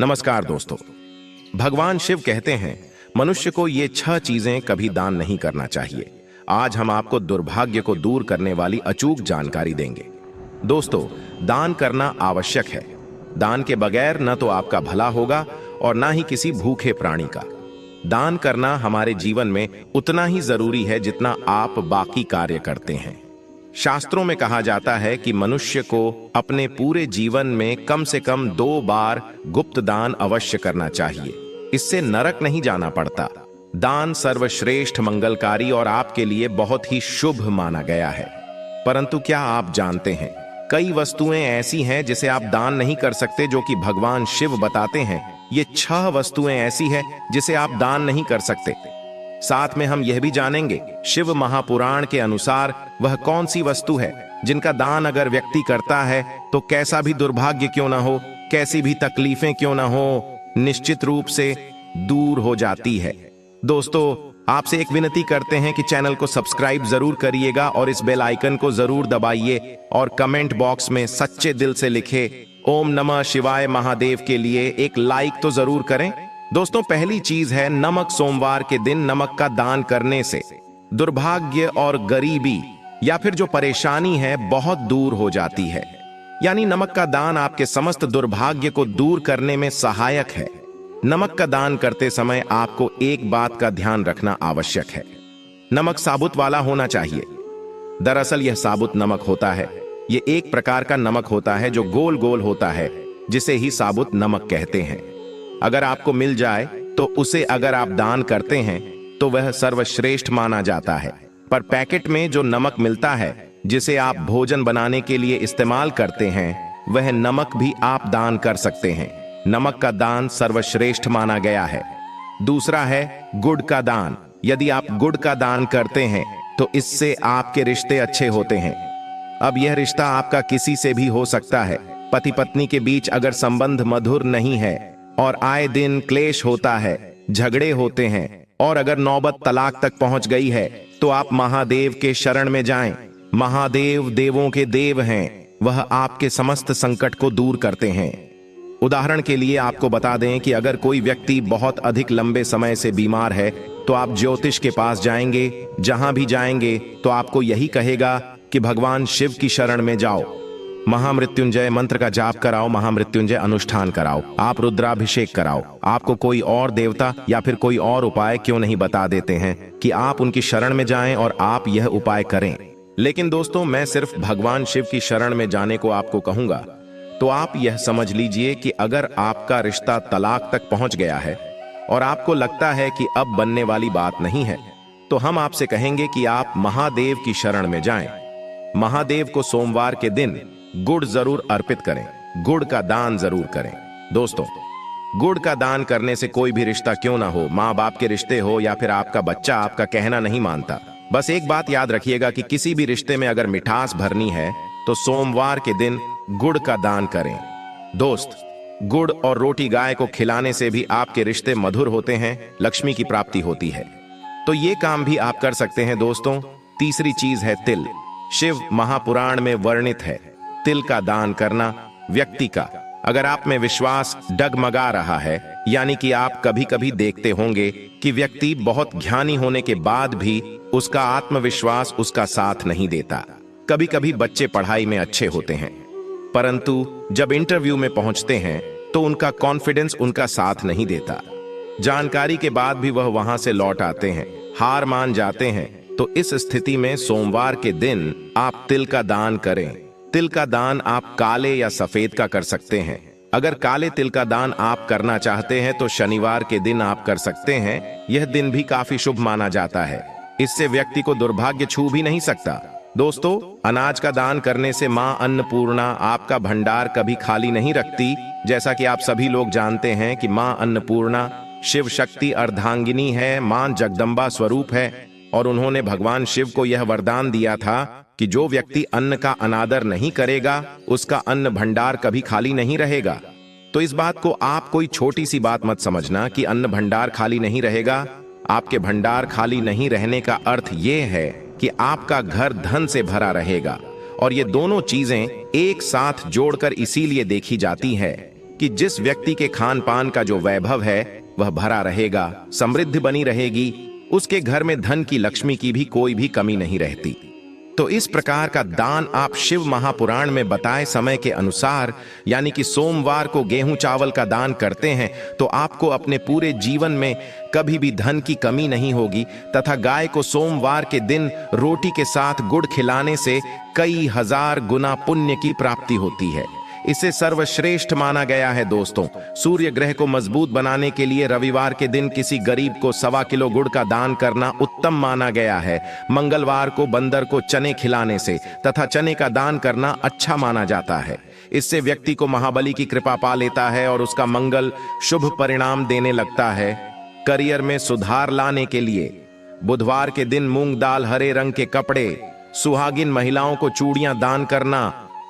नमस्कार दोस्तों। भगवान शिव कहते हैं मनुष्य को ये 6 चीजें कभी दान नहीं करना चाहिए। आज हम आपको दुर्भाग्य को दूर करने वाली अचूक जानकारी देंगे। दोस्तों, दान करना आवश्यक है। दान के बगैर न तो आपका भला होगा और ना ही किसी भूखे प्राणी का। दान करना हमारे जीवन में उतना ही जरूरी है जितना आप बाकी कार्य करते हैं। शास्त्रों में कहा जाता है कि मनुष्य को अपने पूरे जीवन में कम से कम 2 बार गुप्त दान अवश्य करना चाहिए। इससे नरक नहीं जाना पड़ता। दान सर्वश्रेष्ठ, मंगलकारी और आपके लिए बहुत ही शुभ माना गया है। परंतु क्या आप जानते हैं, कई वस्तुएं ऐसी हैं जिसे आप दान नहीं कर सकते, जो कि भगवान शिव बताते हैं ये 6 वस्तुएं ऐसी हैं जिसे आप दान नहीं कर सकते। साथ में हम यह भी जानेंगे शिव महापुराण के अनुसार वह कौन सी वस्तु है जिनका दान अगर व्यक्ति करता है तो कैसा भी दुर्भाग्य क्यों ना हो, कैसी भी तकलीफें क्यों ना हो, निश्चित रूप से दूर हो जाती है। दोस्तों, आपसे एक विनती करते हैं कि चैनल को सब्सक्राइब जरूर करिएगा और इस बेल आइकन को जरूर दबाइए और कमेंट बॉक्स में सच्चे दिल से लिखे ओम नमः शिवाय महादेव के लिए एक लाइक तो जरूर करें। दोस्तों, पहली चीज है नमक। सोमवार के दिन नमक का दान करने से दुर्भाग्य और गरीबी या फिर जो परेशानी है बहुत दूर हो जाती है। यानी नमक का दान आपके समस्त दुर्भाग्य को दूर करने में सहायक है। नमक का दान करते समय आपको एक बात का ध्यान रखना आवश्यक है, नमक साबुत वाला होना चाहिए। दरअसल यह साबुत नमक होता है। यह एक प्रकार का नमक होता है जो गोल गोल होता है, जिसे ही साबुत नमक कहते हैं। अगर आपको मिल जाए तो उसे अगर आप दान करते हैं तो वह सर्वश्रेष्ठ माना जाता है। पर पैकेट में जो नमक मिलता है जिसे आप भोजन बनाने के लिए इस्तेमाल करते हैं, वह नमक भी आप दान कर सकते हैं। नमक का दान सर्वश्रेष्ठ माना गया है। दूसरा है गुड़ का दान। यदि आप गुड़ का दान करते हैं तो इससे आपके रिश्ते अच्छे होते हैं। अब यह रिश्ता आपका किसी से भी हो सकता है। पति पत्नी के बीच अगर संबंध मधुर नहीं है और आए दिन क्लेश होता है, झगड़े होते हैं और अगर नौबत तलाक तक पहुंच गई है तो आप महादेव के शरण में जाएं। महादेव देवों के देव हैं, वह आपके समस्त संकट को दूर करते हैं। उदाहरण के लिए आपको बता दें कि अगर कोई व्यक्ति बहुत अधिक लंबे समय से बीमार है तो आप ज्योतिष के पास जाएंगे। जहां भी जाएंगे तो आपको यही कहेगा कि भगवान शिव की शरण में जाओ, महामृत्युंजय मंत्र का जाप कराओ, महामृत्युंजय अनुष्ठान कराओ, आप रुद्राभिषेक कराओ। आपको कोई और देवता या फिर कोई और उपाय क्यों नहीं बता देते हैं कि आप उनकी शरण में जाएं और आप यह उपाय करें। लेकिन दोस्तों, मैं सिर्फ भगवान शिव की शरण में जाने को आपको कहूंगा। तो आप यह समझ लीजिए कि अगर आपका रिश्ता तलाक तक पहुंच गया है और आपको लगता है कि अब बनने वाली बात नहीं है, तो हम आपसे कहेंगे कि आप महादेव की शरण में जाएं। महादेव को सोमवार के दिन गुड़ जरूर अर्पित करें, गुड़ का दान जरूर करें। दोस्तों, गुड़ का दान करने से कोई भी रिश्ता क्यों ना हो, माँ बाप के रिश्ते हो या फिर आपका बच्चा आपका कहना नहीं मानता, बस एक बात याद रखिएगा कि किसी भी रिश्ते में अगर मिठास भरनी है तो सोमवार के दिन गुड़ का दान करें। दोस्त, गुड़ और रोटी गाय को खिलाने से भी आपके रिश्ते मधुर होते हैं, लक्ष्मी की प्राप्ति होती है। तो ये काम भी आप कर सकते हैं। दोस्तों, तीसरी चीज है तिल। शिव महापुराण में वर्णित है तिल का दान करना। व्यक्ति का अगर आप में विश्वास डगमगा रहा है, यानी कि आप कभी कभी देखते होंगे कि व्यक्ति बहुत ज्ञानी होने के बाद भी उसका आत्मविश्वास उसका साथ नहीं देता। कभी कभी बच्चे पढ़ाई में अच्छे होते हैं, परंतु जब इंटरव्यू में पहुंचते हैं तो उनका कॉन्फिडेंस उनका साथ नहीं देता। जानकारी के बाद भी वह वहां से लौट आते हैं, हार मान जाते हैं। तो इस स्थिति में सोमवार के दिन आप तिल का दान करें। तिल का दान आप काले या सफेद का कर सकते हैं। अगर काले तिल का दान आप करना चाहते हैं तो शनिवार के दिन आप कर सकते हैं। यह दिन भी काफी शुभ माना जाता है। इससे व्यक्ति को दुर्भाग्य छू भी नहीं सकता। दोस्तों, अनाज का दान करने से मां अन्नपूर्णा आपका भंडार कभी खाली नहीं रखती। जैसा कि आप सभी लोग जानते हैं कि मां अन्नपूर्णा शिव शक्ति अर्धांगिनी है, मां जगदम्बा स्वरूप है और उन्होंने भगवान शिव को यह वरदान दिया था कि जो व्यक्ति अन्न का अनादर नहीं करेगा उसका अन्न भंडार कभी खाली नहीं रहेगा। तो इस बात को आप कोई छोटी सी बात मत समझना कि अन्न भंडार खाली नहीं रहेगा। आपके भंडार खाली नहीं रहने का अर्थ यह है कि आपका घर धन से भरा रहेगा। और ये दोनों चीजें एक साथ जोड़कर इसीलिए देखी जाती है कि जिस व्यक्ति के खान पान का जो वैभव है वह भरा रहेगा, समृद्धि बनी रहेगी, उसके घर में धन की, लक्ष्मी की भी कोई भी कमी नहीं रहती। तो इस प्रकार का दान आप शिव महापुराण में बताए समय के अनुसार यानी कि सोमवार को गेहूं चावल का दान करते हैं तो आपको अपने पूरे जीवन में कभी भी धन की कमी नहीं होगी, तथा गाय को सोमवार के दिन रोटी के साथ गुड़ खिलाने से कई हजार गुना पुण्य की प्राप्ति होती है। इसे सर्वश्रेष्ठ माना गया है। दोस्तों, सूर्य ग्रह को मजबूत बनाने के लिए रविवार के दिन किसी गरीब को 1.25 किलो गुड़ का दान करना उत्तम माना गया है। मंगलवार को बंदर को चने खिलाने से तथा चने का दान करना अच्छा माना जाता है। इससे व्यक्ति को महाबली की कृपा पा लेता है और उसका मंगल शुभ परिणाम देने लगता है। करियर में सुधार लाने के लिए बुधवार के दिन मूंग दाल, हरे रंग के कपड़े, सुहागिन महिलाओं को चूड़ियां दान करना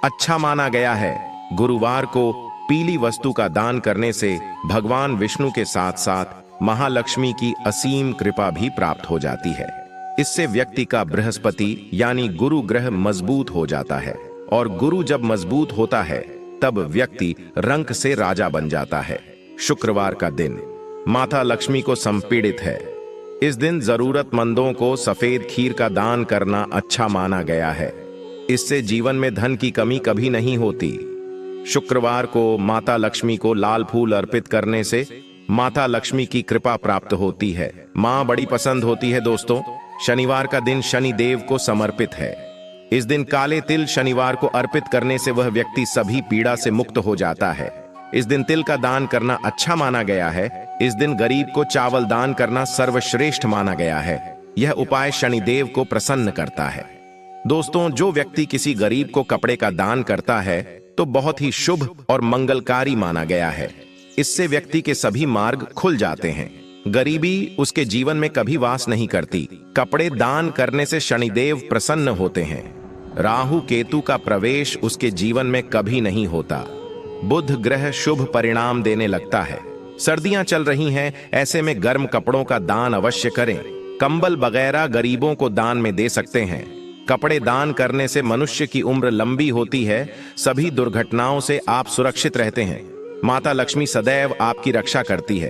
अच्छा माना गया है। गुरुवार को पीली वस्तु का दान करने से भगवान विष्णु के साथ साथ महालक्ष्मी की असीम कृपा भी प्राप्त हो जाती है। इससे व्यक्ति का बृहस्पति यानी गुरु ग्रह मजबूत हो जाता है, और गुरु जब मजबूत होता है तब व्यक्ति रंक से राजा बन जाता है। शुक्रवार का दिन माता लक्ष्मी को संपीड़ित है। इस दिन जरूरतमंदों को सफेद खीर का दान करना अच्छा माना गया है। इससे जीवन में धन की कमी कभी नहीं होती। शुक्रवार को माता लक्ष्मी को लाल फूल अर्पित करने से माता लक्ष्मी की कृपा प्राप्त होती है। मां बड़ी पसंद होती है। दोस्तों, शनिवार का दिन शनि देव को समर्पित है। इस दिन काले तिल शनिवार को अर्पित करने से वह व्यक्ति सभी पीड़ा से मुक्त हो जाता है। इस दिन तिल का दान करना अच्छा माना गया है। इस दिन गरीब को चावल दान करना सर्वश्रेष्ठ माना गया है। यह उपाय शनिदेव को प्रसन्न करता है। दोस्तों, जो व्यक्ति किसी गरीब को कपड़े का दान करता है तो बहुत ही शुभ और मंगलकारी माना गया है। इससे व्यक्ति के सभी मार्ग खुल जाते हैं। गरीबी उसके जीवन में कभी वास नहीं करती। कपड़े दान करने से शनिदेव प्रसन्न होते हैं। राहु केतु का प्रवेश उसके जीवन में कभी नहीं होता। बुध ग्रह शुभ परिणाम देने लगता है। सर्दियां चल रही हैं, ऐसे में गर्म कपड़ों का दान अवश्य करें। कंबल वगैरह गरीबों को दान में दे सकते हैं। कपड़े दान करने से मनुष्य की उम्र लंबी होती है। सभी दुर्घटनाओं से आप सुरक्षित रहते हैं। माता लक्ष्मी सदैव आपकी रक्षा करती है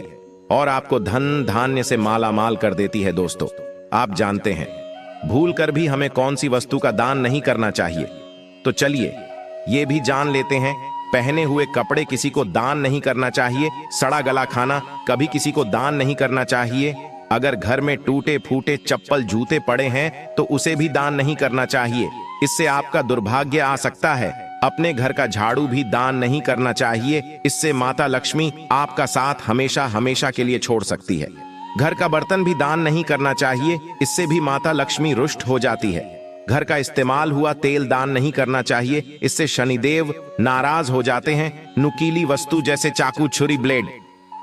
और आपको धन धान्य से माला माल कर देती है। दोस्तों, आप जानते हैं भूल कर भी हमें कौन सी वस्तु का दान नहीं करना चाहिए। तो चलिए ये भी जान लेते हैं। पहने हुए कपड़े किसी को दान नहीं करना चाहिए। सड़ा गला खाना कभी किसी को दान नहीं करना चाहिए। अगर घर में टूटे फूटे चप्पल जूते पड़े हैं तो उसे भी दान नहीं करना चाहिए। इससे आपका दुर्भाग्य आ सकता है। अपने घर का झाड़ू भी दान नहीं करना चाहिए। इससे माता लक्ष्मी आपका साथ हमेशा हमेशा के लिए छोड़ सकती है। घर का बर्तन भी दान नहीं करना चाहिए। इससे भी माता लक्ष्मी रुष्ट हो जाती है। घर का इस्तेमाल हुआ तेल दान नहीं करना चाहिए। इससे शनिदेव नाराज हो जाते हैं। नुकीली वस्तु जैसे चाकू, छुरी, ब्लेड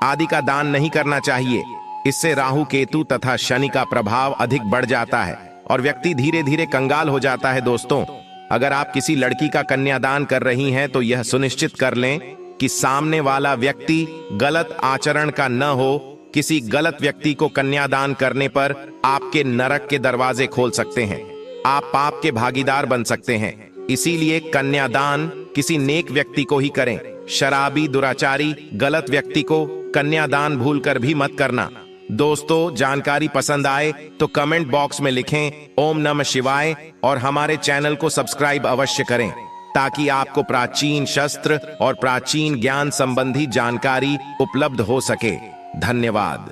आदि का दान नहीं करना चाहिए। इससे राहु केतु तथा शनि का प्रभाव अधिक बढ़ जाता है और व्यक्ति धीरे धीरे कंगाल हो जाता है। दोस्तों, अगर आप किसी लड़की का कन्यादान कर रही हैं तो यह सुनिश्चित कर लें कि सामने वाला व्यक्ति गलत आचरण का न हो। किसी गलत व्यक्ति को कन्यादान करने पर आपके नरक के दरवाजे खोल सकते हैं। आप पाप के भागीदार बन सकते हैं। इसीलिए कन्यादान किसी नेक व्यक्ति को ही करें। शराबी, दुराचारी, गलत व्यक्ति को कन्यादान भूलकर भी मत करना। दोस्तों, जानकारी पसंद आए तो कमेंट बॉक्स में लिखें ओम नमः शिवाय और हमारे चैनल को सब्सक्राइब अवश्य करें ताकि आपको प्राचीन शस्त्र और प्राचीन ज्ञान संबंधी जानकारी उपलब्ध हो सके। धन्यवाद।